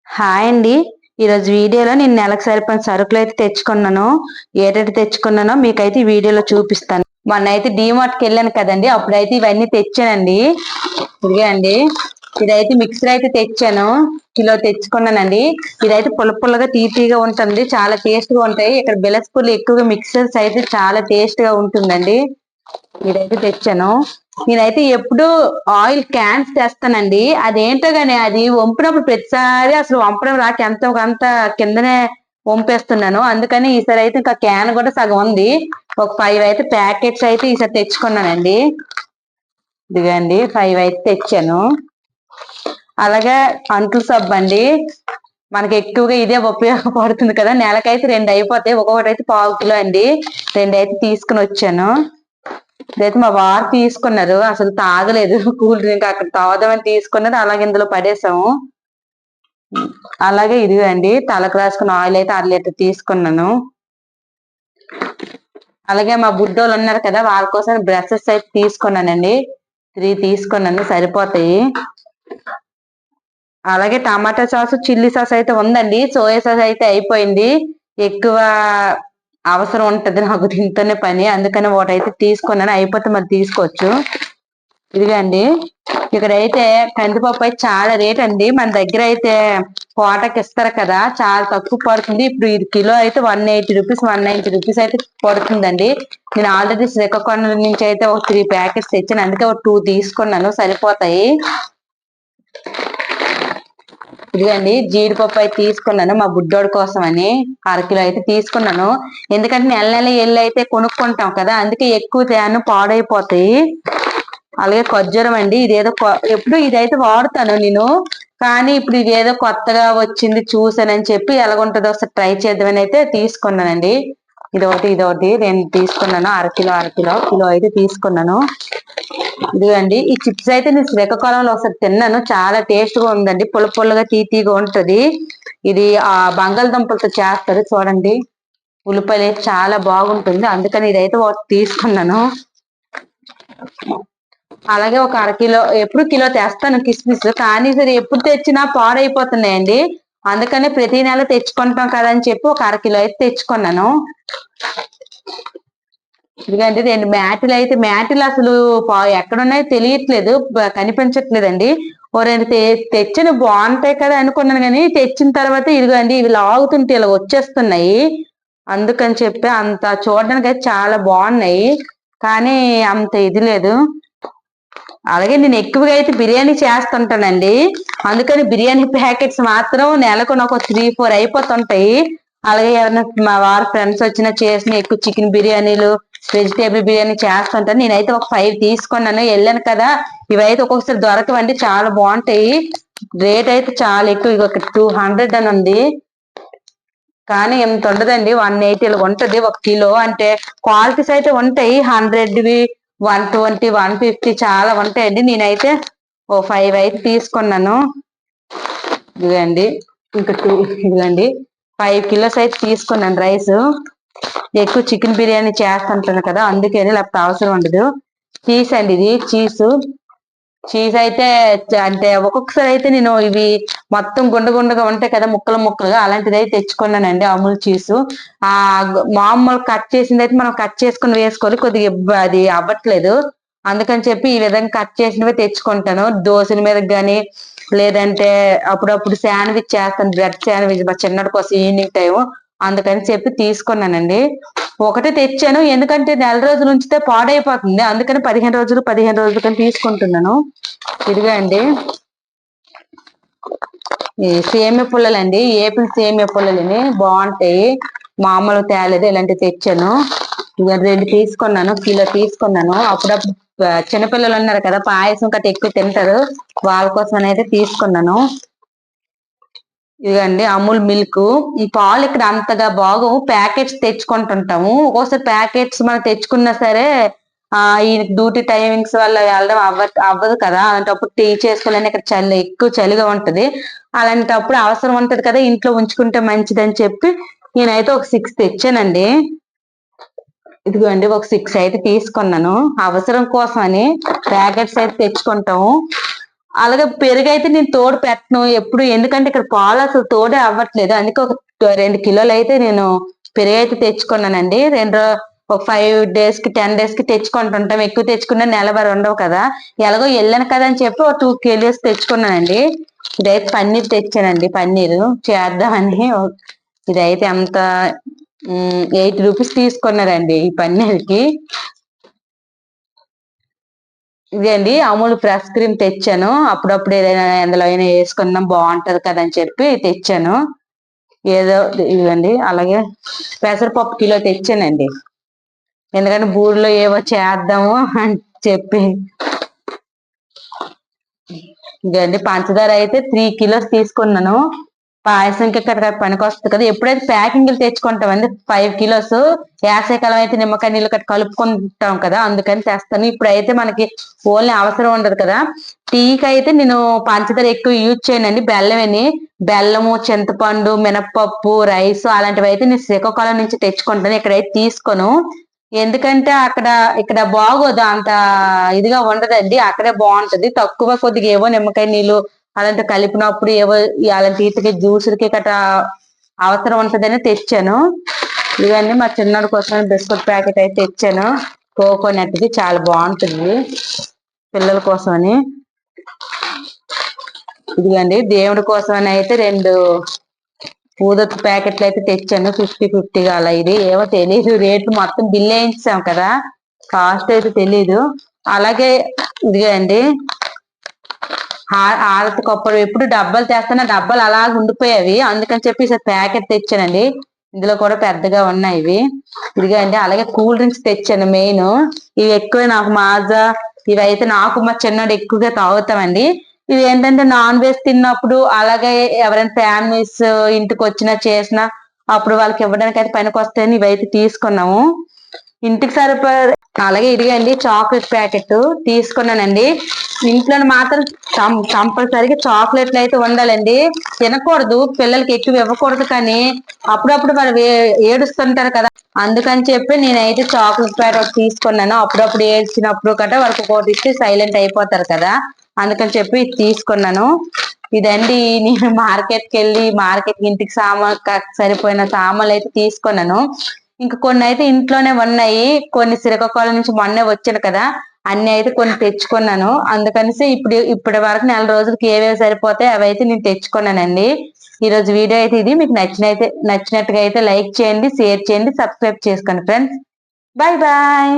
Hi అండి. ఈరోజు వీడియోలో నేను నెలకు సరిపడిన సరుకులు అయితే తెచ్చుకున్నాను. ఏటైతే తెచ్చుకున్నానో మీకైతే ఈ వీడియోలో చూపిస్తాను. మొన్న అయితే డీమార్ట్కి వెళ్ళాను కదండి, అప్పుడైతే ఇవన్నీ తెచ్చానండి. ఇదిగండి, ఇదైతే మిక్సర్ అయితే తెచ్చాను, కిలో తెచ్చుకున్నానండి. ఇదైతే పుల్లగా తీపిగా ఉంటుంది, చాలా టేస్ట్ గా ఉంటాయి. ఇక్కడ బిలస్పూర్లు ఎక్కువగా మిక్సర్స్ అయితే చాలా టేస్ట్ గా ఉంటుందండి. ఇదైతే తెచ్చాను. నేనైతే ఎప్పుడు ఆయిల్ క్యాన్స్ తెస్తానండి, అదేంటో గానీ అది వంపినప్పుడు ప్రతిసారి అసలు వంపడం రాక ఎంతో కొంత కిందనే వంపేస్తున్నాను. అందుకని ఈసారి అయితే ఇంకా క్యాన్ కూడా సగం ఉంది. ఒక 5 అయితే ప్యాకెట్స్ అయితే ఈసారి తెచ్చుకున్నానండి. ఇదిగండి 5 అయితే తెచ్చాను. అలాగే అంట్లు సబ్బు అండి, మనకి ఎక్కువగా ఇదే ఉపయోగపడుతుంది కదా. నెలకైతే 2 అయిపోతాయి, ఒక్కొక్కటి అయితే 1/2 కిలో అండి. 2 అయితే తీసుకుని వచ్చాను. ఇదైతే మా వారు తీసుకున్నారు, అసలు తాగలేదు. కూల్ డ్రింక్ అక్కడ తాగుదామని తీసుకున్నారు, అలాగే ఇందులో పడేసాము. అలాగే ఇదిగండి తలకు రాసుకున్న ఆయిల్ అయితే 1/2 లీటర్ తీసుకున్నాను. అలాగే మా బుడ్డోళ్ళు ఉన్నారు కదా, వాళ్ళ కోసం బ్రషెస్ అయితే తీసుకున్నానండి. 3 తీసుకున్నాను, సరిపోతాయి. అలాగే టమాటా సాస్, చిల్లీ సాస్ అయితే ఉందండి. సోయా సాస్ అయితే అయిపోయింది. ఎక్కువ అవసరం ఉంటది నాకు దీంతోనే పని, అందుకని ఒకటైతే తీసుకున్నాను. అయిపోతే మరి తీసుకోవచ్చు. ఇదిగండి, ఇక్కడైతే కందిపప్పు అయితే చాలా రేట్ అండి. మన దగ్గర అయితే కోటకి ఇస్తారు కదా, చాలా తక్కువ పడుతుంది. ఇప్పుడు ఇది కిలో అయితే 180 రూపీస్, 190 రూపీస్ అయితే పడుతుందండి. నేను ఆల్రెడీ శ్రీకాకుళం నుంచి అయితే ఒక 3 ప్యాకెట్స్ తెచ్చాను, అందుకే ఒక 2 తీసుకున్నాను, సరిపోతాయి. ఇదిగండి జీడిపప్పు అయితే తీసుకున్నాను మా బుడ్డోడి కోసం అని, 1/2 కిలో అయితే తీసుకున్నాను. ఎందుకంటే నెల ఎల్లు అయితే కొనుక్కుంటాం కదా, అందుకే ఎక్కువ తేను, పాడైపోతాయి. అలాగే ఖర్జూరం అండి, ఇదేదో ఎప్పుడు ఇదైతే వాడుతాను నేను, కానీ ఇప్పుడు ఇదేదో కొత్తగా వచ్చింది చూసానని చెప్పి ఎలాగుంటుందో ఒకసారి ట్రై చేద్దామని అయితే తీసుకున్నానండి. ఇదొకటి 2 తీసుకున్నాను. 1/2 కిలో కిలో అయితే తీసుకున్నాను. ఇదిగండి ఈ చిప్స్ అయితే నేను శ్రీకాకుళంలో ఒకసారి తిన్నాను, చాలా టేస్ట్ గా ఉందండి. పుల్లగా తీగా ఉంటది. ఇది బంగాళదుంపలతో చేస్తారు చూడండి. ఉల్లిపాయలు అయితే చాలా బాగుంటుంది, అందుకని ఇదైతే ఒకటి తీసుకున్నాను. అలాగే ఒక 1/2 కిలో, ఎప్పుడు కిలో తెస్తాను కిస్మిస్, కానీ సరే ఎప్పుడు తెచ్చినా పాడైపోతున్నాయండి. అందుకని ప్రతి నెల తెచ్చుకుంటాం కదా అని చెప్పి ఒక 1/2 కిలో అయితే తెచ్చుకున్నాను. ఇదిగండి 2 మ్యాట్లు అయితే, మ్యాట్లు అసలు ఎక్కడున్నాయో తెలియట్లేదు, కనిపించట్లేదండి. ఓ 2 తెచ్చిన బాగుంటాయి కదా అనుకున్నాను, కానీ తెచ్చిన తర్వాత ఇదిగోండి ఇవి లాగుతుంటే ఇలా వచ్చేస్తున్నాయి. అందుకని చెప్పి అంత చూడడానికి అయితే చాలా బాగున్నాయి, కానీ అంత ఇది లేదు. అలాగే నేను ఎక్కువగా అయితే బిర్యానీ చేస్తుంటానండి, అందుకని బిర్యానీ ప్యాకెట్స్ మాత్రం నెలకు నాకు 3-4 అయిపోతుంటాయి. అలాగే ఎవరైనా మా వారి ఫ్రెండ్స్ వచ్చినా చేసిన ఎక్కువ చికెన్ బిర్యానీలు, వెజిటేబుల్ బిర్యానీ చేస్తుంటాను. నేనైతే ఒక 5 తీసుకున్నాను, వెళ్ళాను కదా. ఇవైతే ఒక్కొక్కసారి దొరకవండి, చాలా బాగుంటాయి. రేట్ అయితే చాలా ఎక్కువ, ఇది ఒక 200 అని ఉంది, కానీ ఎంత ఉండదండి, 180 ఉంటది ఒక కిలో. అంటే క్వాలిటీస్ అయితే ఉంటాయి, 100వి, 120, 150 చాలా ఉంటాయండి. నేనైతే ఓ 5 అయితే తీసుకున్నాను. ఇదిగండి ఇంకా 2, ఇదిగండి 5 కిలోస్ అయితే తీసుకున్నాను. రైస్ ఎక్కువ చికెన్ బిర్యానీ చేస్తుంటాను కదా, అందుకని లేకపోతే అవసరం ఉండదు. చీజ్ అండి, ఇది చీజ్ అయితే అంటే ఒక్కొక్కసారి అయితే నేను ఇవి మొత్తం గుండగా ఉంటాయి కదా, ముక్కలుగా, అలాంటిది అయితే తెచ్చుకున్నానండి. అమూల్ చీజ్ ఆ మామూలు కట్ చేసింది అయితే మనం కట్ చేసుకుని వేసుకోవాలి, కొద్దిగా అది అవ్వట్లేదు. అందుకని చెప్పి ఈ విధంగా కట్ చేసినవి తెచ్చుకుంటాను. దోశల మీద కానీ, లేదంటే అప్పుడప్పుడు శాండ్విచ్ చేస్తాను, బ్రెడ్ శాండ్విచ్ మా చిన్నటి కోసం ఈవినింగ్ టైం, అందుకని చెప్పి తీసుకున్నానండి. ఒకటే తెచ్చాను, ఎందుకంటే నెల రోజులు ఉంచితే పాడైపోతుంది, అందుకని 15 రోజులు కానీ తీసుకుంటున్నాను. ఇదిగా అండి ఈ సేమియా పుల్లలండి, ఏపీ సేమియా పుల్లలని బాగుంటాయి, మామూలు తేలేదు, ఇలాంటివి తెచ్చాను. ఇక 2 తీసుకున్నాను, కిలో తీసుకున్నాను. అప్పుడప్పుడు చిన్నపిల్లలు ఉన్నారు కదా, పాయసం కట్ట ఎక్కువ తింటారు, వాళ్ళ కోసం అయితే తీసుకున్నాను. ఇదండి అమూల్ మిల్క్. ఈ పాలు ఇక్కడ అంతగా బాగోవు, ప్యాకెట్స్ తెచ్చుకుంటుంటాము. ఒక్కోసారి ప్యాకెట్స్ మనం తెచ్చుకున్నా సరే ఈ డ్యూటీ టైమింగ్స్ వల్ల వెళ్ళడం అవ్వదు కదా, అలాంటప్పుడు టీ చేసుకోవాలని ఇక్కడ ఎక్కువ చలిగా ఉంటది. అలాంటప్పుడు అవసరం ఉంటది కదా, ఇంట్లో ఉంచుకుంటే మంచిదని చెప్పి నేనైతే ఒక 6 తెచ్చానండి. ఇదిగోండి ఒక 6 అయితే తీసుకున్నాను, అవసరం కోసం అని. ప్యాకెట్స్ అయితే తెచ్చుకుంటాము, అలాగే పెరుగు అయితే నేను తోడు పెట్టను ఎప్పుడు, ఎందుకంటే ఇక్కడ పాలు అసలు తోడే అవ్వట్లేదు. అందుకే ఒక 2 కిలోలు అయితే నేను పెరుగు అయితే తెచ్చుకున్నానండి. ఒక 5 days కి 10 days కి తెచ్చుకుంటుంటాం. ఎక్కువ తెచ్చుకున్న నెలవారు ఉండవు కదా. ఎలాగో వెళ్ళాను కదా అని చెప్పి ఒక 2 kgs తెచ్చుకున్నానండి. ఇదైతే పన్నీర్ తెచ్చానండి, పన్నీరు చేద్దామని. ఇదైతే అంత 80 రూపీస్ తీసుకున్నారండి ఈ పన్నీర్కి. ఇదే అండి అమూల్ ఫ్రెష్ క్రీమ్ తెచ్చాను. అప్పుడప్పుడు ఏదైనా ఎందులో అయినా వేసుకున్నాం బాగుంటది కదా అని చెప్పి తెచ్చాను. ఏదో ఇవ్వండి. అలాగే పెసరపప్పు కిలో తెచ్చానండి, ఎందుకంటే బూరిలో ఏవో చేద్దాము అని చెప్పి. ఇదండి పంచదార అయితే 3 kilos తీసుకున్నాను. పాయసంకి ఇక్కడ పనికి వస్తుంది కదా. ఎప్పుడైతే ప్యాకింగ్లు తెచ్చుకుంటామండి 5 kilos, వేసవికాలం అయితే నిమ్మకాయ నీళ్ళు కట్టి కలుపుకుంటాం కదా, అందుకని తెస్తాను. ఇప్పుడైతే మనకి ఓన్లీ అవసరం ఉండదు కదా. టీకి అయితే నేను పంచదార ఎక్కువ యూజ్ చేయనండి, బెల్లము, చింతపండు, మినప్పప్పు, రైస్ అలాంటివి అయితే నేను శ్రీకాకుళం నుంచి తెచ్చుకుంటాను. ఇక్కడైతే తీసుకోను, ఎందుకంటే ఇక్కడ బాగోదు, అంత ఇదిగా ఉండదండి. అక్కడే బాగుంటది. తక్కువ కొద్దిగా ఏవో నిమ్మకాయ నీళ్ళు అలాంటి కలిపినప్పుడు ఏవో అలాంటి వీటికి జ్యూసులకి గట్రా అవసరం ఉంటదని తెచ్చాను. ఇవన్నీ మా చిన్నోడి కోసం బిస్కెట్ ప్యాకెట్ అయితే తెచ్చాను. కోకోనట్ది చాలా బాగుంటుంది పిల్లల కోసం అని. ఇదిగండి దేవుడి కోసం అని అయితే 2 ఊదొత్తి ప్యాకెట్లు అయితే తెచ్చాను. 50-50 అలా. ఇది ఏమో తెలీదు రేట్లు, మొత్తం బిల్ వేయించాం కదా, కాస్ట్ అయితే తెలీదు. అలాగే ఇదిగండి హారతి కొప్పలు. ఎప్పుడు డబ్బాలు తెస్తున్నా డబ్బాలు అలా ఉండిపోయేవి, అందుకని చెప్పి ప్యాకెట్ తెచ్చానండి. ఇందులో కూడా పెద్దగా ఉన్నాయి ఇవి. ఇదిగండి అలాగే కూల్ డ్రింక్స్ తెచ్చాను. మెయిన్ ఇవి ఎక్కువ నాకు మాజా, ఇవి అయితే నాకు మా చిన్నోడు ఎక్కువగా తాగుతామండి. ఇవి ఏంటంటే నాన్ వెజ్ తిన్నప్పుడు, అలాగే ఎవరైనా ఫ్యామిలీస్ ఇంటికి వచ్చినా చేసినా అప్పుడు వాళ్ళకి ఇవ్వడానికి అయితే పనికి వస్తాయని ఇవైతే తీసుకున్నాము. ఇంటికి సరిపో అలాగే ఇదిగండి చాక్లెట్ ప్యాకెట్ తీసుకున్నానండి. ఇంట్లో మాత్రం కంపల్సరీగా చాక్లెట్లు అయితే ఉండాలండి. తినకూడదు, పిల్లలకి ఎక్కువ ఇవ్వకూడదు, కానీ అప్పుడప్పుడు వాళ్ళు ఏడుస్తుంటారు కదా, అందుకని చెప్పి నేనైతే చాక్లెట్ ప్యాకెట్ తీసుకున్నాను. అప్పుడప్పుడు ఏడ్చినప్పుడు కట్ట వాళ్ళకి ఒకటి ఇచ్చి సైలెంట్ అయిపోతారు కదా, అందుకని చెప్పి తీసుకున్నాను. ఇదండి నేను మార్కెట్కి వెళ్ళి ఇంటికి సరిపోయిన సామాన్లు అయితే తీసుకున్నాను. ఇంకా కొన్ని అయితే ఇంట్లోనే ఉన్నాయి, కొన్ని శ్రీకాకుళం నుంచి మొన్నే వచ్చాను కదా, అన్ని అయితే కొన్ని తెచ్చుకున్నాను. అందుకనిసి ఇప్పటి వరకు 4 రోజులకి ఏవేవి సరిపోతాయి అవి అయితే నేను తెచ్చుకున్నానండి. ఈ రోజు వీడియో అయితే ఇది. మీకు నచ్చినట్టుగా అయితే లైక్ చేయండి, షేర్ చేయండి, సబ్స్క్రైబ్ చేసుకోండి ఫ్రెండ్స్. Bye bye.